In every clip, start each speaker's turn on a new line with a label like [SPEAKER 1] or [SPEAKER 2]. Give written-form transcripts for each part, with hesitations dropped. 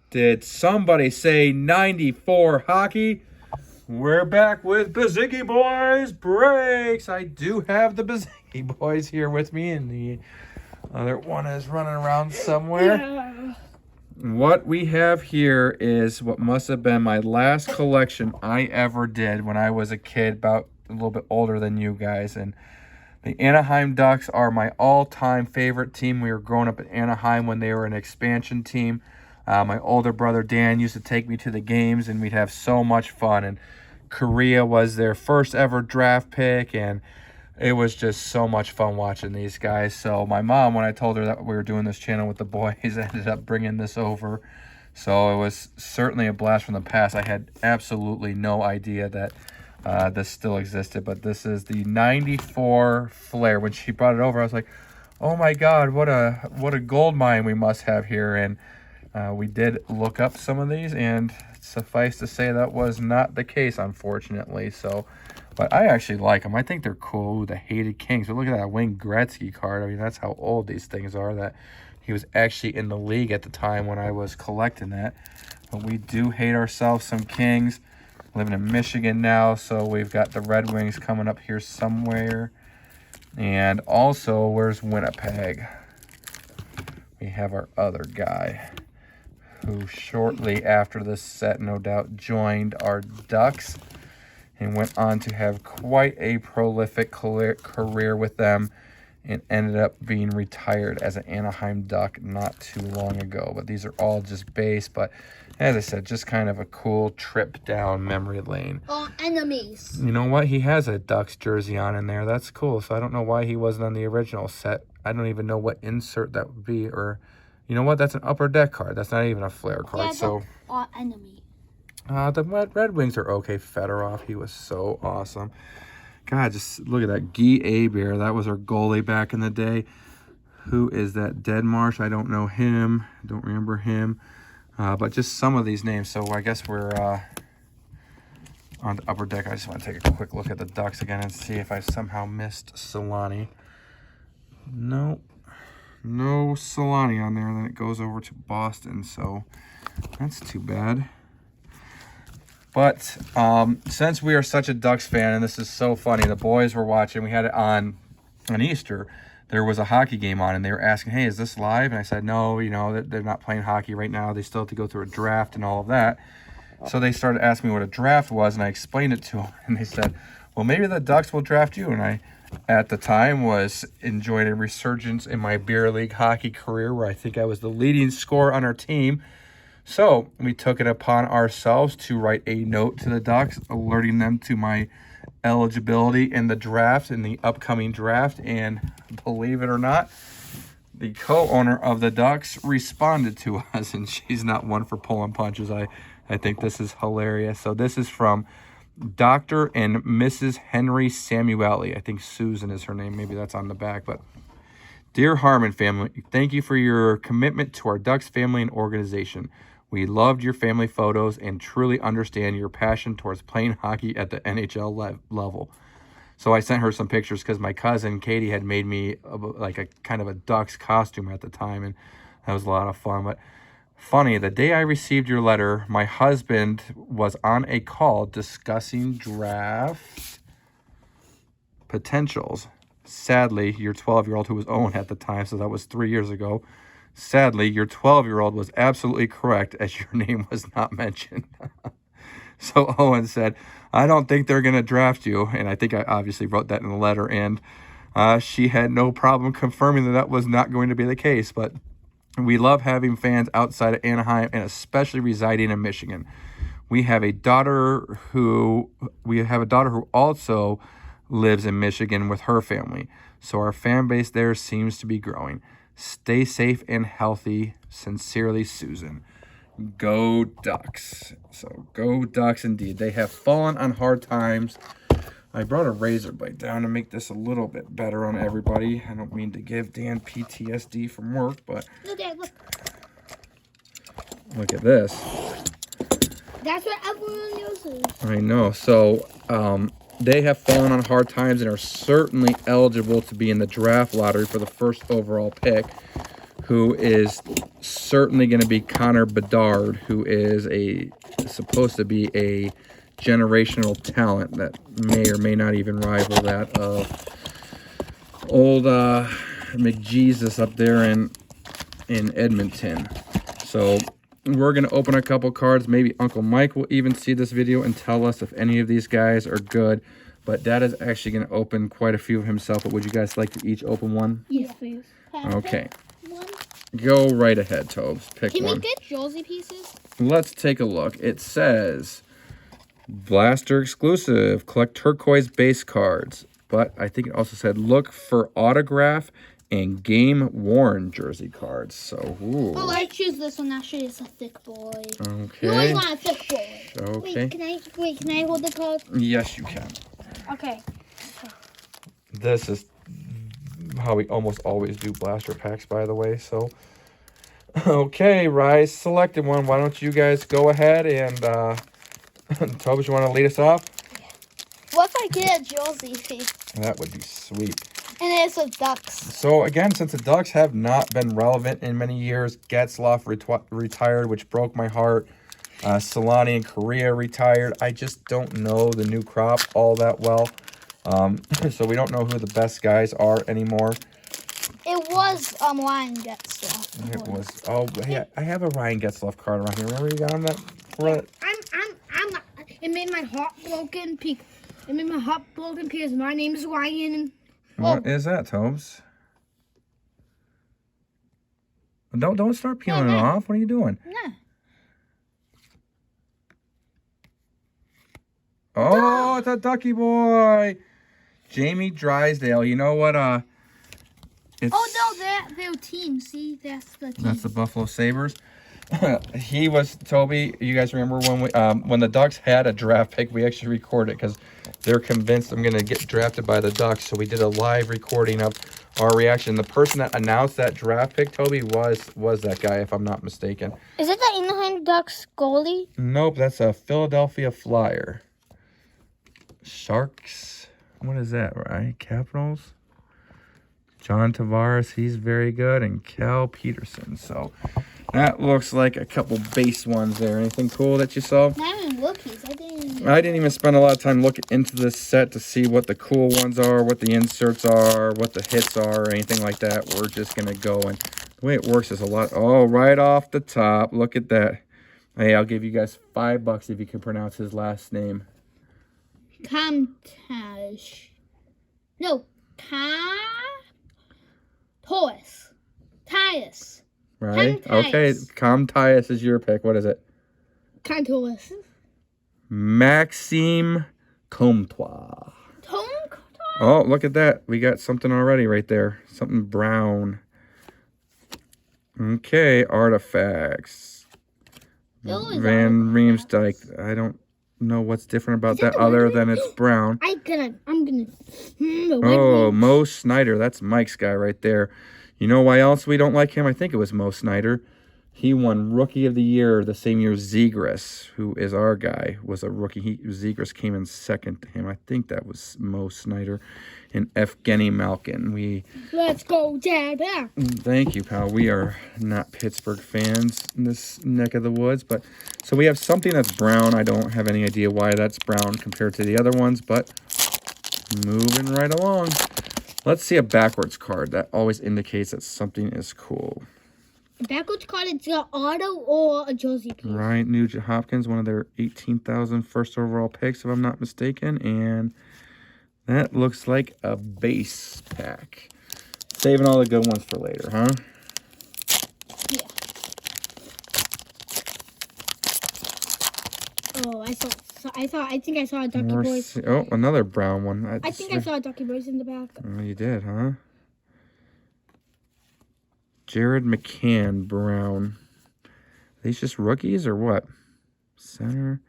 [SPEAKER 1] Did somebody say 94 hockey? We're back with Baziggy Boys Breaks. I do have the Baziggy Boys here with me, and the other one is running around somewhere.
[SPEAKER 2] Yeah.
[SPEAKER 1] What we have here is what must have been my last collection I ever did when I was a kid, about a little bit older than you guys. And the Anaheim Ducks are my all-time favorite team. We were growing up in Anaheim when they were an expansion team. My older brother Dan used to take me to the games, and we'd have so much fun. And Korea was their first ever draft pick, and it was just so much fun watching these guys. So my mom, when I told her that we were doing this channel with the boys, ended up bringing this over. So it was certainly a blast from the past. I had absolutely no idea that this still existed, but this is the 94 Flair. When she brought it over, I was like, oh my God, what a gold mine we must have here. And we did look up some of these, and suffice to say that was not the case, unfortunately. So, but I actually like them. I think they're cool. Ooh, the Hated Kings. But look at that Wayne Gretzky card. I mean, that's how old these things are, that he was actually in the league at the time when I was collecting that. But we do hate ourselves some Kings. Living in Michigan now, so we've got the Red Wings coming up here somewhere. And also, where's Winnipeg? We have our other guy, who shortly after this set, no doubt, joined our Ducks and went on to have quite a prolific career with them, and ended up being retired as an Anaheim Duck not too long ago. But these are all just base, but as I said, just kind of a cool trip down memory lane.
[SPEAKER 2] All enemies.
[SPEAKER 1] You know what? He has a Ducks jersey on in there. That's cool. So I don't know why he wasn't on the original set. I don't even know what insert that would be. Or, you know what? That's an Upper Deck card. That's not even a Flair card.
[SPEAKER 2] Yeah,
[SPEAKER 1] so
[SPEAKER 2] all enemy.
[SPEAKER 1] the Red Wings are okay. Fedorov, he was so awesome. God, just look at that. Guy Abear. That was our goalie back in the day. Who is that? Deadmarsh. I don't know him. I don't remember him. But just some of these names. So I guess we're on the Upper Deck. I just want to take a quick look at the Ducks again and see if I somehow missed Solani. No Solani on there. And then it goes over to Boston. So that's too bad. But since we are such a Ducks fan, and this is so funny, the boys were watching. We had it on Easter. There was a hockey game on, and they were asking, hey, is this live? And I said, no, you know, they're not playing hockey right now. They still have to go through a draft and all of that. So they started asking me what a draft was, and I explained it to them. And they said, well, maybe the Ducks will draft you. And I, at the time, was enjoying a resurgence in my beer league hockey career, where I think I was the leading scorer on our team. So we took it upon ourselves to write a note to the Ducks, alerting them to my eligibility in the draft, in the upcoming draft. And believe it or not, the co-owner of the Ducks responded to us, and she's not one for pulling punches. I think this is hilarious. So this is from Dr. and Mrs. Henry Samueli. I think Susan is her name. Maybe that's on the back. But dear Harmon family, thank you for your commitment to our Ducks family and organization. We loved your family photos and truly understand your passion towards playing hockey at the NHL level. So I sent her some pictures because my cousin Katie had made me like a kind of a Ducks costume at the time, and that was a lot of fun. But funny, the day I received your letter, my husband was on a call discussing draft potentials. Sadly, your 12-year-old, who was Owen at the time, so that was 3 years ago, sadly, your 12-year-old was absolutely correct, as your name was not mentioned. So Owen said, I don't think they're going to draft you. And I think I obviously wrote that in the letter. And she had no problem confirming that that was not going to be the case. But we love having fans outside of Anaheim, and especially residing in Michigan. We have a daughter who also lives in Michigan with her family. So our fan base there seems to be growing. Stay safe and healthy. Sincerely, Susan. Go Ducks. So go Ducks indeed. They have fallen on hard times. I brought a razor blade down to make this a little bit better on everybody. I don't mean to give Dan PTSD from work, but
[SPEAKER 2] Look.
[SPEAKER 1] look at this.
[SPEAKER 2] That's what everyone uses.
[SPEAKER 1] I know. So they have fallen on hard times and are certainly eligible to be in the draft lottery for the first overall pick. who is certainly going to be Connor Bedard, who is supposed to be a generational talent that may or may not even rival that of old McJesus up there in Edmonton. So we're going to open a couple cards. Maybe Uncle Mike will even see this video and tell us if any of these guys are good. But Dad is actually going to open quite a few himself. But would you guys like to each open one?
[SPEAKER 2] Yes, please.
[SPEAKER 1] Okay. Go right ahead, Tobes. Pick one.
[SPEAKER 2] Can we get jersey pieces?
[SPEAKER 1] Let's take a look. It says Blaster exclusive. Collect turquoise base cards. But I think it also said look for autograph and game worn jersey cards. So, ooh.
[SPEAKER 2] Oh, I choose this one. Actually, it's a thick boy.
[SPEAKER 1] Okay.
[SPEAKER 2] You always want a thick boy.
[SPEAKER 1] Okay.
[SPEAKER 2] Wait, can I hold the card?
[SPEAKER 1] Yes, you can.
[SPEAKER 2] Okay.
[SPEAKER 1] This is how we almost always do blaster packs, by the way. So, okay, Rise selected one. Why don't you guys go ahead and, Tobis, you want to lead us off?
[SPEAKER 2] What if I get a jersey piece?
[SPEAKER 1] That would be sweet.
[SPEAKER 2] And it's a Ducks.
[SPEAKER 1] So, again, since the Ducks have not been relevant in many years, Getzlaf retired, which broke my heart. Solani in Korea retired. I just don't know the new crop all that well. So we don't know who the best guys are anymore.
[SPEAKER 2] It was Ryan Getzlaf.
[SPEAKER 1] It was. Oh, hey, I have a Ryan Getzlaf card around here. Remember you got on that?
[SPEAKER 2] It made my heart broken. It made my heart broken because my name is Ryan.
[SPEAKER 1] What is that, Tobes? Don't start peeling it off. What are you doing?
[SPEAKER 2] No.
[SPEAKER 1] Oh, it's a Ducky boy. Jamie Drysdale. You know what? It's,
[SPEAKER 2] Oh no, they're team. See, that's the team.
[SPEAKER 1] That's the Buffalo Sabres. He was Toby. You guys remember when the Ducks had a draft pick? We actually recorded it because they're convinced I'm gonna get drafted by the Ducks. So we did a live recording of our reaction. The person that announced that draft pick, Toby, was that guy, if I'm not mistaken.
[SPEAKER 2] Is it the Anaheim Ducks goalie?
[SPEAKER 1] Nope, that's a Philadelphia Flyer. Sharks. What is that, right? Capitals. John Tavares, he's very good, and Cal Peterson. So that looks like a couple base ones there. Anything cool that you saw?
[SPEAKER 2] Not even rookies. I
[SPEAKER 1] didn't even spend a lot of time looking into this set to see what the cool ones are, what the inserts are, what the hits are, or anything like that. We're just going to go, and the way it works is a lot. Oh, right off the top. Look at that. Hey, I'll give you guys $5 if you can pronounce his last name.
[SPEAKER 2] Comtage. No. Torres. Tyus.
[SPEAKER 1] Right? Okay, Comtius is your pick. What is it?
[SPEAKER 2] Torres.
[SPEAKER 1] Maxime Comtois. Oh, look at that. We got something already right there. Something brown. Okay, Artifacts. Van Riemsdyk. I don't know what's different about that other than it's brown.
[SPEAKER 2] I'm gonna.
[SPEAKER 1] Oh, Mo Snyder. That's Mike's guy right there. You know why else we don't like him? I think it was Mo Snyder. He won Rookie of the Year the same year Zegras, who is our guy, was a rookie. Zegras came in second to him. I think that was Mo Snyder and Evgeny Malkin.
[SPEAKER 2] Let's go, Dad.
[SPEAKER 1] Thank you, pal. We are not Pittsburgh fans in this neck of the woods, but so we have something that's brown. I don't have any idea why that's brown compared to the other ones, but moving right along. Let's see a backwards card. That always indicates that something is cool.
[SPEAKER 2] A backwards card is an auto or a jersey piece.
[SPEAKER 1] Right, Nugent Hopkins, one of their 18,000 first overall picks, if I'm not mistaken. And that looks like a base pack. Saving all the good ones for later, huh?
[SPEAKER 2] Yeah. Oh, I think I saw a Ducky Boys.
[SPEAKER 1] Oh, another brown one.
[SPEAKER 2] I think I saw a Ducky Boys in the back.
[SPEAKER 1] Oh, you did, huh? Jared McCann, brown. Are these just rookies or what? Center.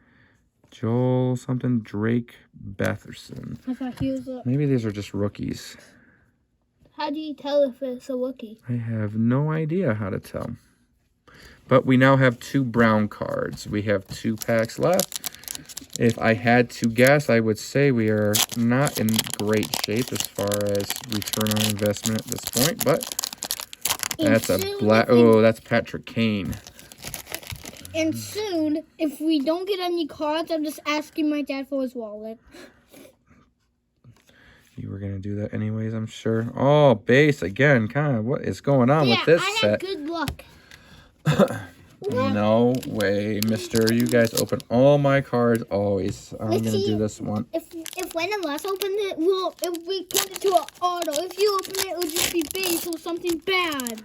[SPEAKER 1] Joel something. Drake Batherson.
[SPEAKER 2] I thought he was a...
[SPEAKER 1] Maybe these are just rookies.
[SPEAKER 2] How do you tell if it's a rookie?
[SPEAKER 1] I have no idea how to tell. But we now have 2 brown cards. We have 2 packs left. If I had to guess, I would say we are not in great shape as far as return on investment at this point, but... That's a black. Oh, that's Patrick Kane.
[SPEAKER 2] And soon, if we don't get any cards, I'm just asking my dad for his wallet.
[SPEAKER 1] You were going to do that anyways, I'm sure. Oh, base again. Kind of what is going on with this set?
[SPEAKER 2] I had good luck.
[SPEAKER 1] No way, mister. You guys open all my cards always. I'm going to do this one.
[SPEAKER 2] If one of us opened it, if we put it to an auto. If you open it, it would just be base or something bad.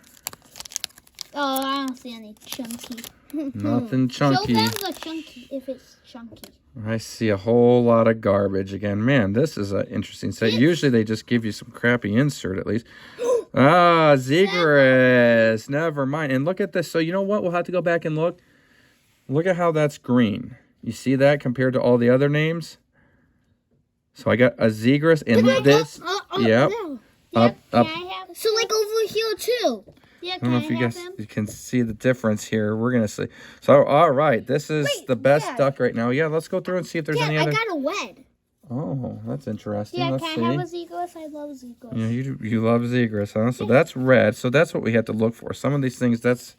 [SPEAKER 2] Oh, I don't see any chunky.
[SPEAKER 1] Nothing chunky.
[SPEAKER 2] Show them the chunky if it's chunky.
[SPEAKER 1] I see a whole lot of garbage again. Man, this is an interesting set. Usually they just give you some crappy insert at least. Ah, Zegras. Never mind. And look at this. So you know what? We'll have to go back and look. Look at how that's green. You see that compared to all the other names? So I got a Zegras and this. Yep. Up.
[SPEAKER 2] So like over here too. Yeah,
[SPEAKER 1] I don't know if you guys can see the difference here. We're going to see. So, all right. This is the best duck right now. Yeah, let's go through and see if there's any other.
[SPEAKER 2] I got a wed.
[SPEAKER 1] Oh, that's interesting.
[SPEAKER 2] Yeah,
[SPEAKER 1] let's
[SPEAKER 2] can
[SPEAKER 1] see.
[SPEAKER 2] I have a Zegras? I love Zegras.
[SPEAKER 1] Yeah, you love Zegras, huh? So that's red. So that's what we have to look for. Some of these things, that's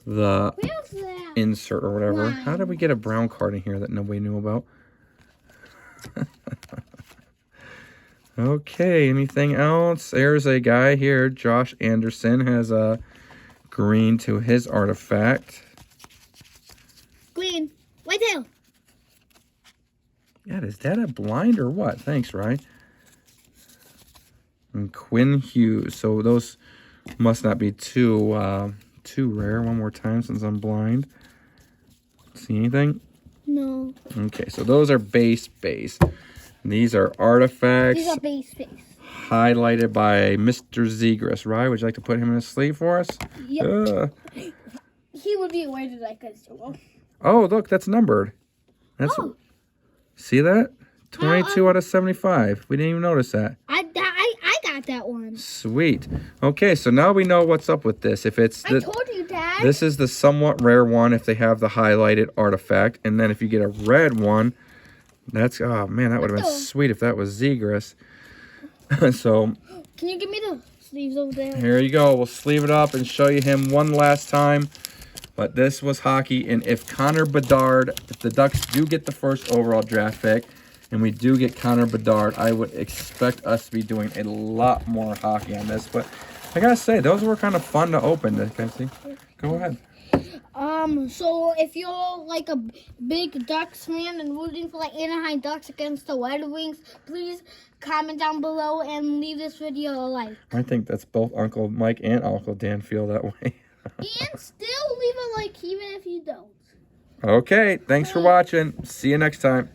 [SPEAKER 1] the insert or whatever. How did we get a brown card in here that nobody knew about? Okay, anything else? There's a guy here, Josh Anderson, has a green to his artifact.
[SPEAKER 2] Green. Right there.
[SPEAKER 1] God, is that a blind or what? Thanks, Rye. And Quinn Hughes. So those must not be too rare. One more time since I'm blind. See anything?
[SPEAKER 2] No.
[SPEAKER 1] Okay, so those are base. These are artifacts.
[SPEAKER 2] These are base.
[SPEAKER 1] Highlighted by Mr. Zegras. Rye, would you like to put him in his sleeve for us?
[SPEAKER 2] Yep. He would be aware that I could do.
[SPEAKER 1] Oh, look, that's numbered. See that? 22 out of 75. We didn't even notice that.
[SPEAKER 2] I got that one.
[SPEAKER 1] Sweet. Okay, so now we know what's up with this. If it's
[SPEAKER 2] I told you, Dad.
[SPEAKER 1] This is the somewhat rare one if they have the highlighted artifact. And then if you get a red one, that's, oh man, that would have been sweet if that was Zegras. So,
[SPEAKER 2] can you give me the sleeves over there?
[SPEAKER 1] Here you go. We'll sleeve it up and show you him one last time. But this was hockey. And if Connor Bedard, if the Ducks do get the first overall draft pick, and we do get Connor Bedard, I would expect us to be doing a lot more hockey on this. But I gotta say, those were kind of fun to open. Can I see? Go ahead.
[SPEAKER 2] So if you're like a big Ducks fan and rooting for like Anaheim Ducks against the Red Wings, please comment down below and leave this video a like.
[SPEAKER 1] I think that's both Uncle Mike and Uncle Dan feel that way.
[SPEAKER 2] And still leave a like even if you don't.
[SPEAKER 1] Okay, thanks for watching. See you next time.